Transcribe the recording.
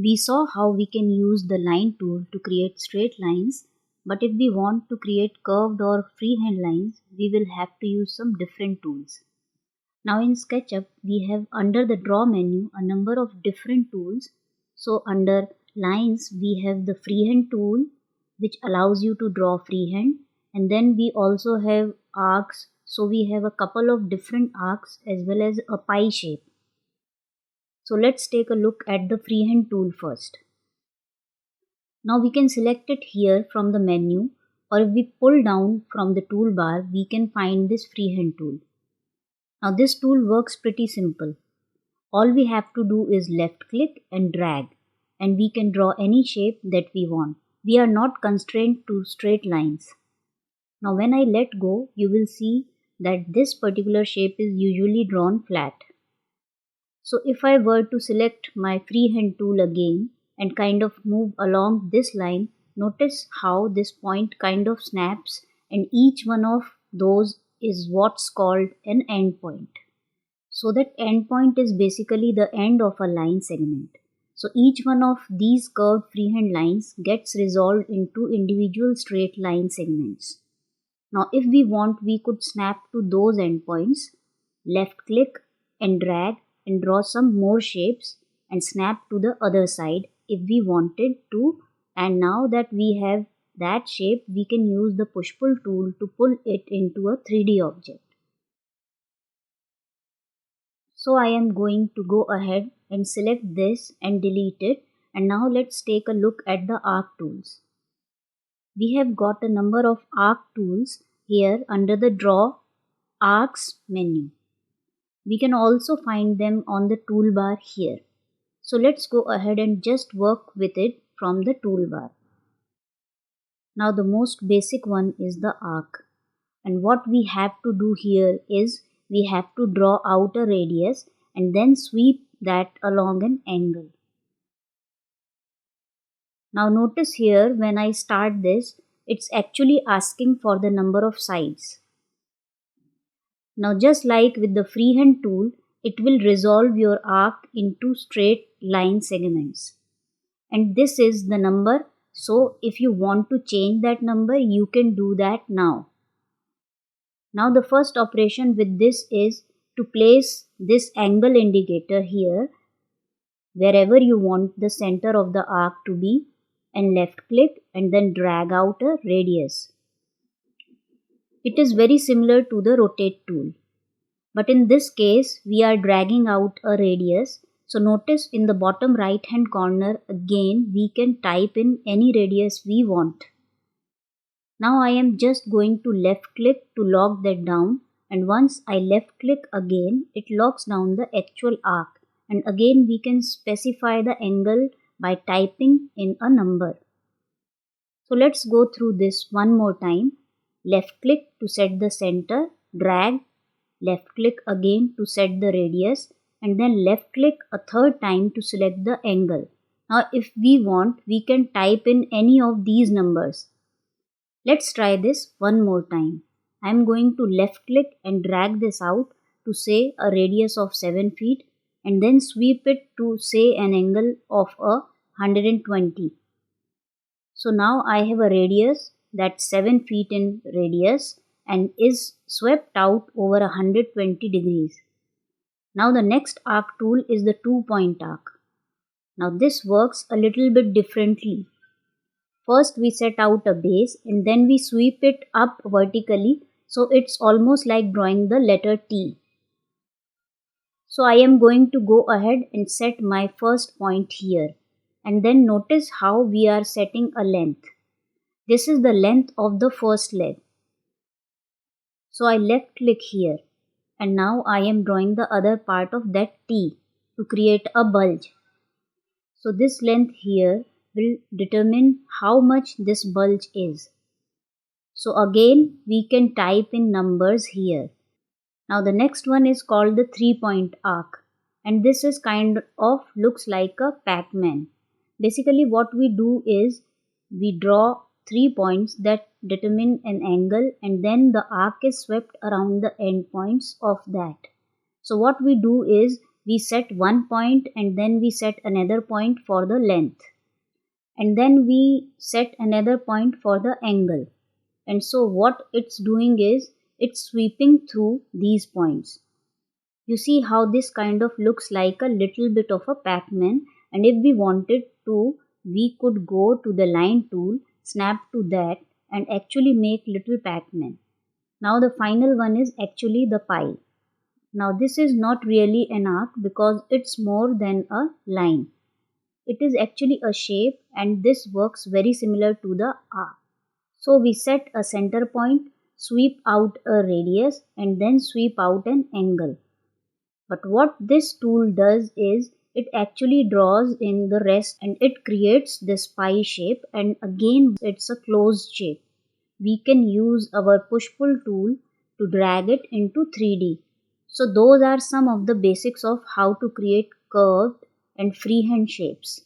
We saw how we can use the line tool to create straight lines, but if we want to create curved or freehand lines, we will have to use some different tools. Now in SketchUp, we have under the draw menu a number of different tools. So under lines, we have the freehand tool, which allows you to draw freehand. And then we also have arcs. So we have a couple of different arcs as well as a pie shape. So let's take a look at the freehand tool first. Now we can select it here from the menu, or if we pull down from the toolbar, we can find this freehand tool. Now this tool works pretty simple. All we have to do is left click and drag, and we can draw any shape that we want. We are not constrained to straight lines. Now when I let go, you will see that this particular shape is usually drawn flat. So if I were to select my freehand tool again and kind of move along this line, notice how this point kind of snaps, and each one of those is what's called an endpoint. So that endpoint is basically the end of a line segment. So each one of these curved freehand lines gets resolved into individual straight line segments. Now if we want, we could snap to those endpoints, left click and drag and draw some more shapes and snap to the other side if we wanted to. And now that we have that shape, we can use the push pull tool to pull it into a 3D object. So I am going to go ahead and select this and delete it. And now let's take a look at the arc tools. We have got a number of arc tools here under the draw arcs menu. We can also find them on the toolbar here. So let's go ahead and just work with it from the toolbar. Now the most basic one is the arc. And what we have to do here is we have to draw out a radius and then sweep that along an angle. Now notice here when I start this, it's actually asking for the number of sides. Now just like with the freehand tool, it will resolve your arc into straight line segments. And this is the number, so if you want to change that number, you can do that now. Now the first operation with this is to place this angle indicator here, wherever you want the center of the arc to be, and left click and then drag out a radius. It is very similar to the rotate tool. But in this case, we are dragging out a radius. So notice in the bottom right hand corner, again, we can type in any radius we want. Now I am just going to left click to lock that down. And once I left click again, it locks down the actual arc. And again, we can specify the angle by typing in a number. So let's go through this one more time. Left click to set the center, drag, left click again to set the radius, and then left click a third time to select the angle. Now if we want, we can type in any of these numbers. Let's try this one more time. I am going to left click and drag this out to say a radius of 7 feet and then sweep it to say an angle of 120. So now I have a radius that's 7 feet in radius and is swept out over 120 degrees. Now the next arc tool is the 2-point arc. Now this works a little bit differently. First we set out a base and then we sweep it up vertically, so it's almost like drawing the letter T. So I am going to go ahead and set my first point here, and then notice how we are setting a length. This is the length of the first leg. So I left click here, and now I am drawing the other part of that T to create a bulge. So this length here will determine how much this bulge is. So again, we can type in numbers here. Now the next one is called the 3-point arc, and this is kind of looks like a Pac-Man. Basically what we do is we draw 3 points that determine an angle, and then the arc is swept around the endpoints of that. So what we do is we set one point and then we set another point for the length. And then we set another point for the angle. And so what it's doing is it's sweeping through these points. You see how this kind of looks like a little bit of a Pac-Man, and if we wanted to, we could go to the line tool, snap to that, and actually make little Pac-Man. Now the final one is actually the pie. Now this is not really an arc because it's more than a line. It is actually a shape, and this works very similar to the arc. So we set a center point, sweep out a radius, and then sweep out an angle. But what this tool does is it actually draws in the rest and it creates this pie shape, and again it's a closed shape. We can use our push-pull tool to drag it into 3D. So those are some of the basics of how to create curved and freehand shapes.